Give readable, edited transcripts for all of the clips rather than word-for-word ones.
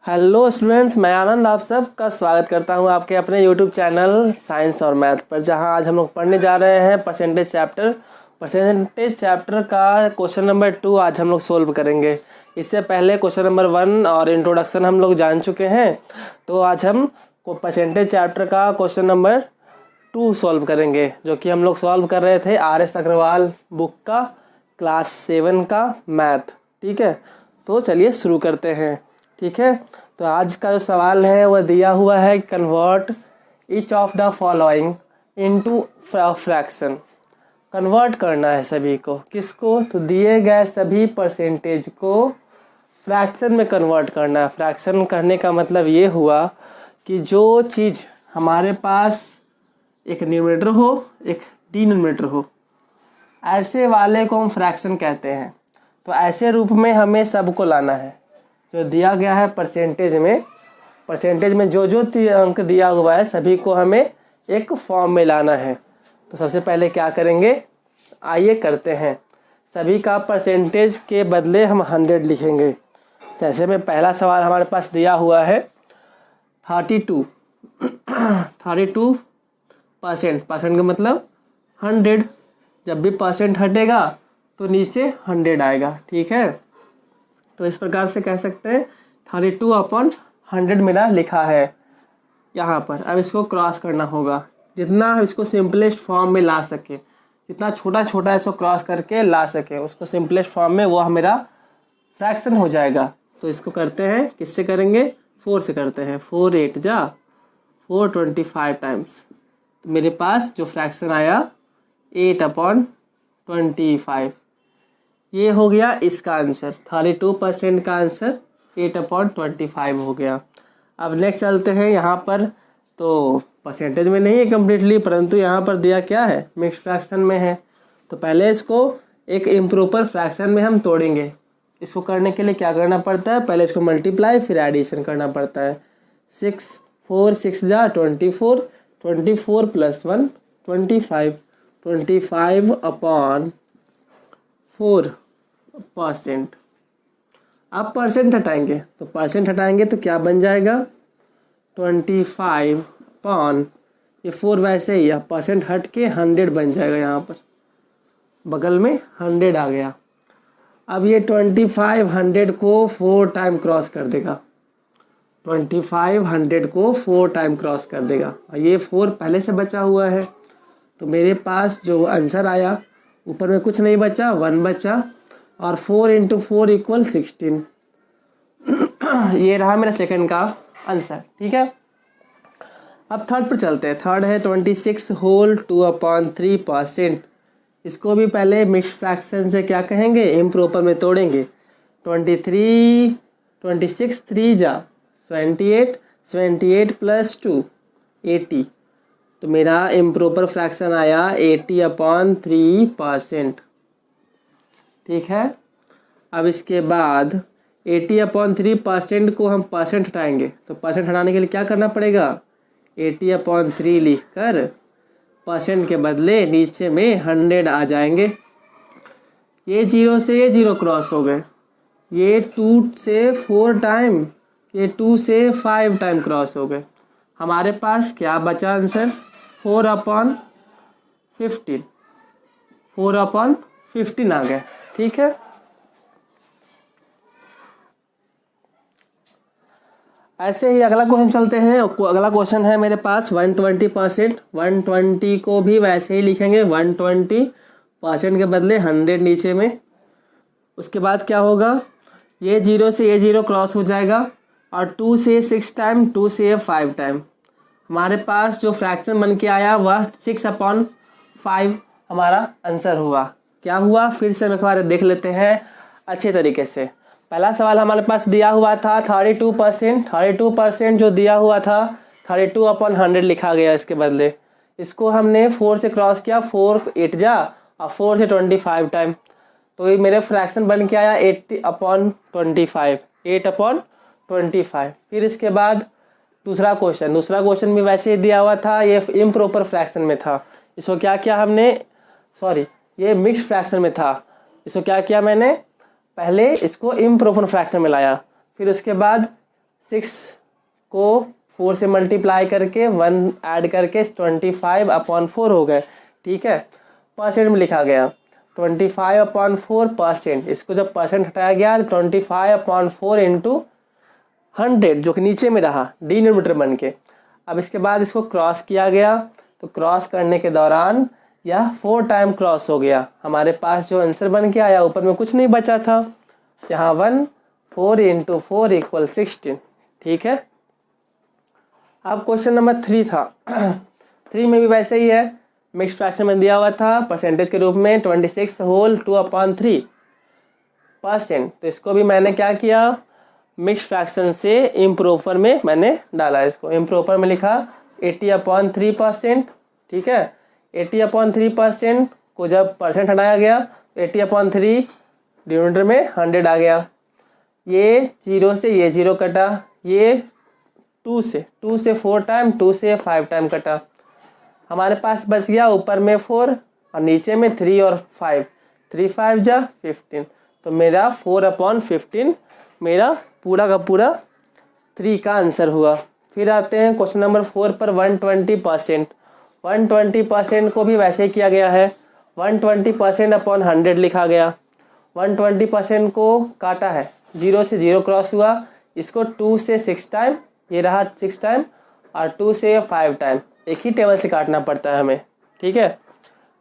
Hello students, मैं आनंद आप सबका स्वागत करता हूं आपके अपने यूट्यूब चैनल साइंस और मैथ पर, जहां आज हम लोग पढ़ने जा रहे हैं परसेंटेज चैप्टर का क्वेश्चन नंबर 2 आज हम लोग सोल्व करेंगे। इससे पहले क्वेश्चन नंबर 1 और इंट्रोडक्शन हम लोग जान चुके हैं, तो आज हम परसेंटेज चैप्टर का क्वेश्चन नंबर 2 सॉल्व करेंगे, जो कि हम लोग सॉल्व कर रहे थे RS अग्रवाल बुक का क्लास 7 का मैथ। ठीक है, तो चलिए शुरू करते हैं। ठीक है, तो आज का जो सवाल है वह दिया हुआ है, convert each of the following into fraction. Convert करना है सभी को, किसको? तो दिए गए सभी परसेंटेज को फ्रैक्शन में कन्वर्ट करना है। फ्रैक्शन करने का मतलब ये हुआ कि जो चीज़ हमारे पास एक न्यूमरेटर हो, एक डिनोमिनेटर हो, ऐसे वाले को हम फ्रैक्शन कहते हैं। तो ऐसे रूप में हमें सबको लाना है। जो दिया गया है परसेंटेज में जो जो अंक दिया हुआ है सभी को हमें एक फॉर्म में लाना है। तो सबसे पहले क्या करेंगे, आइए करते हैं। सभी का परसेंटेज के बदले हम 100 लिखेंगे। तो ऐसे में पहला सवाल हमारे पास दिया हुआ है 32 परसेंट का मतलब 100। जब भी परसेंट हटेगा तो नीचे 100 आएगा। ठीक है, तो इस प्रकार से कह सकते हैं 32/100 मेरा लिखा है यहाँ पर। अब इसको क्रॉस करना होगा, जितना इसको सिंपलेस्ट फॉर्म में ला सके, जितना छोटा छोटा इसको क्रॉस करके ला सके उसको सिंपलेस्ट फॉर्म में, वो मेरा फ्रैक्शन हो जाएगा। तो इसको करते हैं, किससे करेंगे? 4 से करते हैं। 4 8 जा 425 टाइम्स। तो मेरे पास जो फ्रैक्शन आया 8/25, ये हो गया इसका आंसर। 32% का आंसर 8/25 हो गया। अब नेक्स्ट चलते हैं यहाँ पर। तो परसेंटेज में नहीं है कम्प्लीटली, परंतु यहाँ पर दिया क्या है, मिक्स फ्रैक्शन में है। तो पहले इसको एक इम्प्रॉपर फ्रैक्शन में हम तोड़ेंगे। इसको करने के लिए क्या करना पड़ता है, पहले इसको मल्टीप्लाई फिर एडिशन करना पड़ता है। 4 6 जा 24, 24 + 1 25, 25/4%। अब परसेंट हटाएंगे, तो तो क्या बन जाएगा 25 पॉन, ये 4 वैसे ही, अब परसेंट हट के 100 बन जाएगा। यहाँ पर बगल में 100 आ गया। अब ये 25 100 को 4 टाइम क्रॉस कर देगा। 25 100 को 4 टाइम क्रॉस कर देगा। ये 4 पहले से बचा हुआ है, तो मेरे पास जो आंसर आया ऊपर में कुछ नहीं बचा, 1 बचा, और 4 × 4 = 16। ये रहा मेरा सेकंड का आंसर। ठीक है, अब थर्ड पर चलते हैं। थर्ड है 26 होल 2/3%। इसको भी पहले मिक्स फ्रैक्शन से क्या कहेंगे, इम्प्रॉपर में तोड़ेंगे। 26 3 जा 28, 28 + 2 80। तो मेरा इम्प्रॉपर फ्रैक्शन आया 80/3%। ठीक है, अब इसके बाद 80/3% को हम परसेंट हटाएंगे। तो परसेंट हटाने के लिए क्या करना पड़ेगा, 80/3 लिखकर परसेंट के बदले नीचे में 100 आ जाएंगे। ये 0 से ये 0 क्रॉस हो गए, ये 2 से 4 टाइम, ये 2 से 5 टाइम क्रॉस हो गए। हमारे पास क्या बचा आंसर, 4/15, 4/15 आ गए। ठीक है, ऐसे ही अगला क्वेश्चन चलते हैं। अगला क्वेश्चन है मेरे पास 120%। 120 को भी वैसे ही लिखेंगे, 120% के बदले 100 नीचे में। उसके बाद क्या होगा, ये 0 से ये 0 क्रॉस हो जाएगा, और 2 से 6 टाइम, 2 से 5 टाइम। हमारे पास जो फ्रैक्शन बन के आया वह 6/5 हमारा आंसर हुआ। क्या हुआ, फिर से हम एक बार देख लेते हैं अच्छे तरीके से। पहला सवाल हमारे पास दिया हुआ था 32%। जो दिया हुआ था 32/100 लिखा गया, इसके बदले इसको हमने 4 से क्रॉस किया, 4 8 जा, और 4 से 25 टाइम। तो ये मेरे फ्रैक्शन बन के आया 80/25, 8/25। फिर इसके बाद दूसरा क्वेश्चन भी वैसे ही दिया हुआ था, ये इम्प्रॉपर फ्रैक्शन में था। इसको क्या किया हमने, ये मिक्स फ्रैक्शन में था। इसको क्या किया मैंने, पहले इसको इम्प्रॉपर फ्रैक्शन में लाया, फिर उसके बाद 6 को 4 से मल्टीप्लाई करके 1 ऐड करके 25/4 हो गए, ठीक है। परसेंट में लिखा गया 25/4%। इसको जब परसेंट हटाया गया 25/4 इंटू 100 जो कि नीचे में रहा डिनोमिनेटर बन के। अब इसके बाद इसको क्रॉस किया गया, तो क्रॉस करने के दौरान यह 4 टाइम क्रॉस हो गया। हमारे पास जो आंसर बन के आया ऊपर में कुछ नहीं बचा था, यहाँ 1 4 इंटू 4 = 16, ठीक है। अब क्वेश्चन नंबर 3 था 3 में भी वैसे ही है, मिक्स फ्रैक्शन में दिया हुआ था परसेंटेज के रूप में 26 होल 2/3%। तो इसको भी मैंने क्या किया, मिक्स फ्रैक्शन से इम्प्रॉपर में मैंने डाला। इसको इम्प्रॉपर में लिखा 80/3%, ठीक है। 80/3% को जब परसेंट हटाया गया 80/3 डिनोमिनेटर में 100 आ गया। ये 0 से ये 0 कटा, ये 2 से 4 टाइम, 2 से 5 टाइम कटा। हमारे पास बच गया ऊपर में 4 और नीचे में 3 और 5, 3 5 जा 15। तो मेरा 4/15 मेरा पूरा का पूरा 3 का आंसर हुआ। फिर आते हैं क्वेश्चन नंबर 4 पर 120%। 120% को भी वैसे किया गया है, 120%/100 लिखा गया। 120% को काटा है, 0 से 0 क्रॉस हुआ, इसको 2 से 6 टाइम, ये रहा 6 टाइम, और 2 से 5 टाइम, एक ही टेबल से काटना पड़ता है हमें, ठीक है।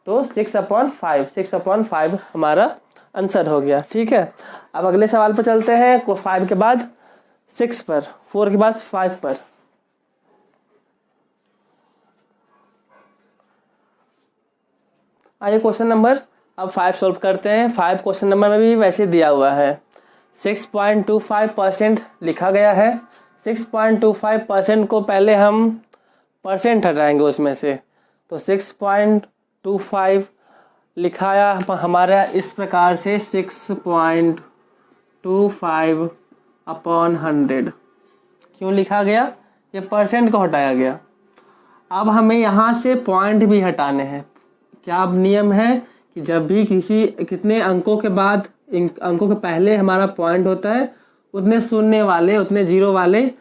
तो 6/5 हमारा आंसर हो गया, ठीक है। अब अगले सवाल पर चलते हैं, 5 के बाद 6 पर, 4 के बाद 5 पर। आइए क्वेश्चन नंबर अब 5 सॉल्व करते हैं। 5 क्वेश्चन नंबर में भी वैसे दिया हुआ है, 6.25% लिखा गया है। 6.25% को पहले हम परसेंट हटाएंगे उसमें से, तो 6.25 लिखाया हमारा इस प्रकार से 6.25/100। क्यों लिखा गया, ये परसेंट को हटाया गया। अब हमें यहाँ से पॉइंट भी हटाने हैं। क्या अब नियम है कि जब भी कितने अंकों के बाद, अंकों के पहले हमारा पॉइंट होता है, उतने शून्य वाले, उतने जीरो वाले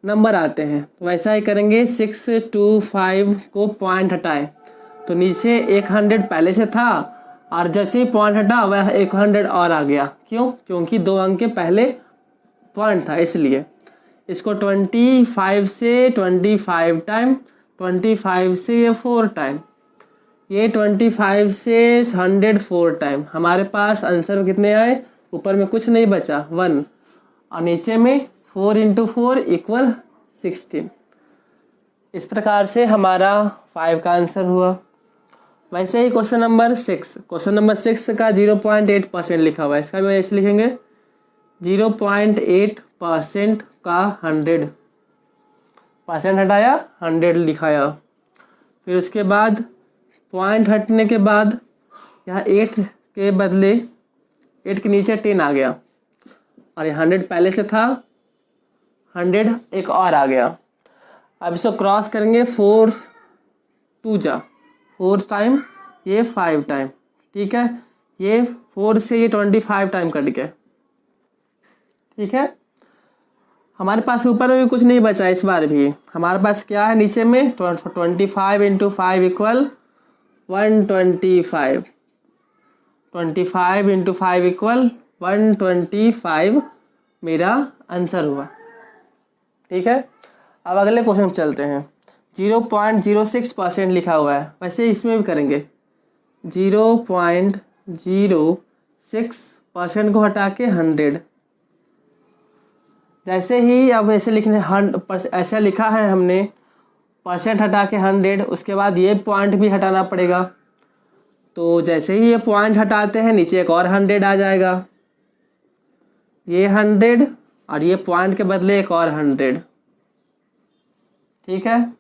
नंबर आते हैं। तो वैसा ही करेंगे, 625 को पॉइंट हटाए तो नीचे 100 पहले से था, और जैसे ही पॉइंट हटा वह 100 और आ गया। क्यों, क्योंकि 2 अंक के पहले पॉइंट था, इसलिए। इसको 25 से 25 टाइम, 25 से ये 4 टाइम, ये 25 से 104 टाइम। हमारे पास आंसर में कितने आए, ऊपर में कुछ नहीं बचा 1, और नीचे में 4 × 4 = 16। इस प्रकार से हमारा 5 का आंसर हुआ। वैसे ही क्वेश्चन नंबर 6, क्वेश्चन नंबर 6 का 0.8% लिखा हुआ है, इसका भी ऐसे लिखेंगे 0.8% का 100, परसेंट हटाया 100 लिखाया। फिर उसके बाद पॉइंट हटने के बाद यहाँ 8 के बदले 8 के नीचे 10 आ गया, और ये 100 पहले से था, 100 एक और आ गया। अब इसको क्रॉस करेंगे, 4 2 जा 4 टाइम, ये 5 टाइम, ठीक है। ये 4 से ये 25 टाइम कट गए, ठीक है। हमारे पास ऊपर में भी कुछ नहीं बचा, इस बार भी हमारे पास क्या है नीचे में 25 × 5 = 125, 25 × 5 = 125 मेरा आंसर हुआ, ठीक है। अब अगले क्वेश्चन चलते हैं। 0.06% लिखा हुआ है, वैसे इसमें भी करेंगे 0.06% को हटा के 100। जैसे ही अब ऐसे लिखने ऐसा लिखा है हमने, परसेंट हटा के 100, उसके बाद ये पॉइंट भी हटाना पड़ेगा। तो जैसे ही ये पॉइंट हटाते हैं नीचे एक और 100 आ जाएगा, ये 100 और ये पॉइंट के बदले एक और 100, ठीक है।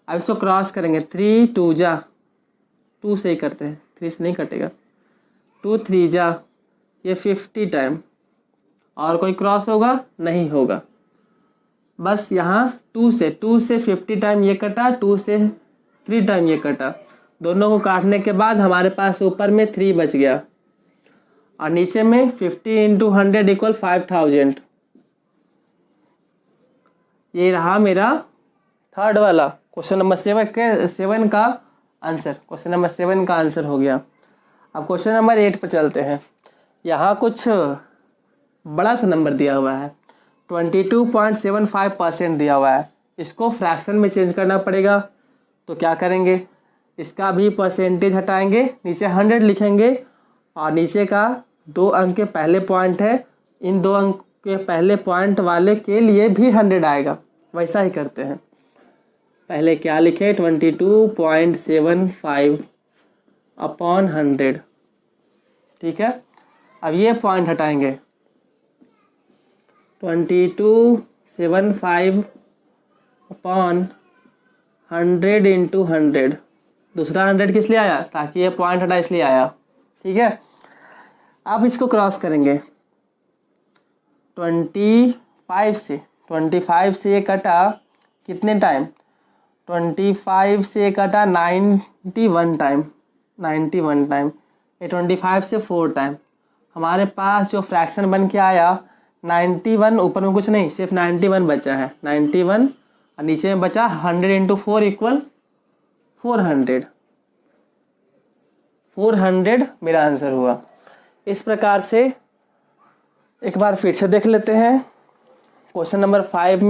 अब इसको क्रॉस करेंगे, 3 2 जा 2 से ही करते हैं, 3 से नहीं कटेगा, 2 3 जा ये 50 टाइम, और कोई क्रॉस होगा नहीं होगा, बस यहाँ 2 से 50 टाइम ये कटा, 2 से 3 टाइम ये कटा। दोनों को काटने के बाद हमारे पास ऊपर में 3 बच गया, और नीचे में 50 × 100 = 5000। ये रहा मेरा थर्ड वाला क्वेश्चन नंबर 7 का आंसर। क्वेश्चन नंबर 7 का आंसर हो गया। अब क्वेश्चन नंबर 8 पर चलते हैं। यहाँ कुछ बड़ा सा नंबर दिया हुआ है, 22.75% दिया हुआ है। इसको फ्रैक्शन में चेंज करना पड़ेगा। तो क्या करेंगे, इसका भी परसेंटेज हटाएंगे, नीचे 100 लिखेंगे और नीचे का 2 अंक के पहले पॉइंट है, इन 2 अंक के पहले पॉइंट वाले के लिए भी 100 आएगा। वैसा ही करते हैं। पहले क्या लिखे, 22.75 अपॉन 100। ठीक है, अब ये पॉइंट हटाएंगे, 2275 अपॉन 100 इंटू 100। दूसरा 100 किस लिए आया, ताकि ये पॉइंट हटा इसलिए आया। ठीक है, अब इसको क्रॉस करेंगे 25 से ये कटा कितने टाइम, 25 से कटा 91 टाइम, 91 टाइम। ये 25 से 4 टाइम। हमारे पास जो फ्रैक्शन बन के आया 91, ऊपर में कुछ नहीं, सिर्फ 91 बचा है, 91 और नीचे में बचा 100 इंटू 4 इक्वल 400। 400 मेरा आंसर हुआ। इस प्रकार से एक बार फिर से देख लेते हैं। क्वेश्चन नंबर 5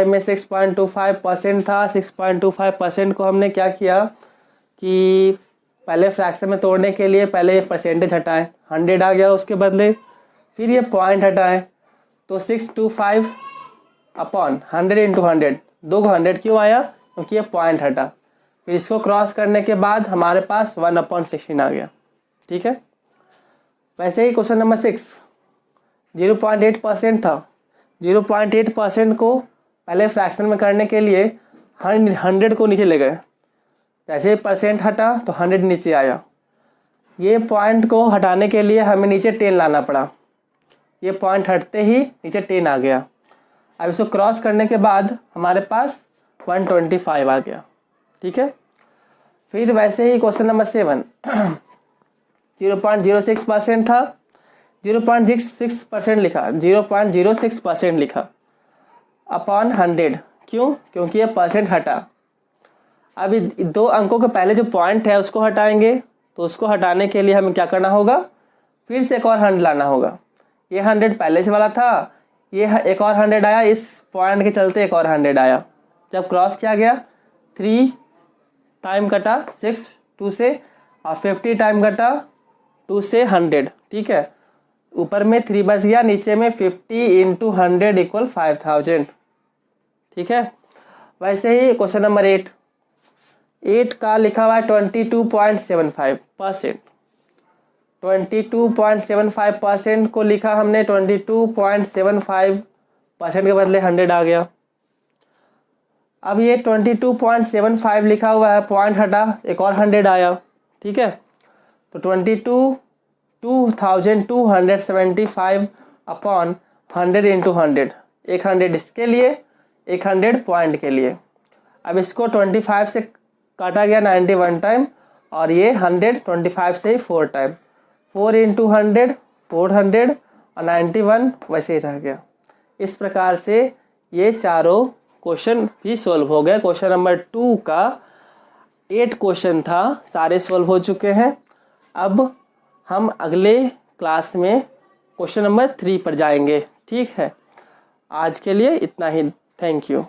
में 6.25% था। 6.25% को हमने क्या किया कि पहले फ्रैक्शन में तोड़ने के लिए पहले परसेंटेज हटाएं, 100 आ गया उसके बदले, फिर ये पॉइंट हटाएं, तो 625 अपॉन 100 इंटू 100, 2 को 100 क्यों आया, क्योंकि ये पॉइंट हटा। फिर इसको क्रॉस करने के बाद हमारे पास 1/16 आ गया। ठीक है, वैसे ही क्वेश्चन नंबर 6 0.8% था। 0.8% को पहले फ्रैक्शन में करने के लिए 100 को नीचे ले गए, जैसे परसेंट हटा तो 100 नीचे आया। ये पॉइंट को हटाने के लिए हमें नीचे 10 लाना पड़ा, ये पॉइंट हटते ही नीचे 10 आ गया। अब इसको क्रॉस करने के बाद हमारे पास 125 आ गया। ठीक है, फिर वैसे ही क्वेश्चन नंबर 7 0.06% था। 0.06% लिखा, 0.06% लिखा अपॉन 100, क्यों, क्योंकि ये परसेंट हटा। अभी 2 अंकों के पहले जो पॉइंट है उसको हटाएंगे, तो उसको हटाने के लिए हमें क्या करना होगा, फिर से एक और 100 लाना होगा। ये 100 पहले से वाला था, ये एक और 100 आया, इस पॉइंट के चलते एक और 100 आया। जब क्रॉस किया गया 3 टाइम कटा 6 2 से, और 50 टाइम कटा 2 से 100। ठीक है, ऊपर में 3 बच गया, नीचे में 50 इंटू 100 इक्वल 5000। ठीक है, वैसे ही क्वेश्चन नंबर 8 का लिखा हुआ है 22.75%। 22.75% को लिखा हमने, 22.75% के बदले 100 आ गया। अब ये 22.75 लिखा हुआ है, पॉइंट हटा एक और 100 आया। ठीक है, तो 2275 अपॉन 100 इंटू 100, एक 100 इसके लिए, एक 100 पॉइंट के लिए। अब इसको 25 से काटा गया 91 टाइम, और ये 100 25 से 4 टाइम, 4 इंटू 100 400 और 91 वैसे ही रह गया। इस प्रकार से ये चारों क्वेश्चन भी सॉल्व हो गए। क्वेश्चन नंबर 2 का 8 क्वेश्चन था, सारे सॉल्व हो चुके हैं। अब हम अगले क्लास में क्वेश्चन नंबर 3 पर जाएंगे। ठीक है, आज के लिए इतना ही। Thank you.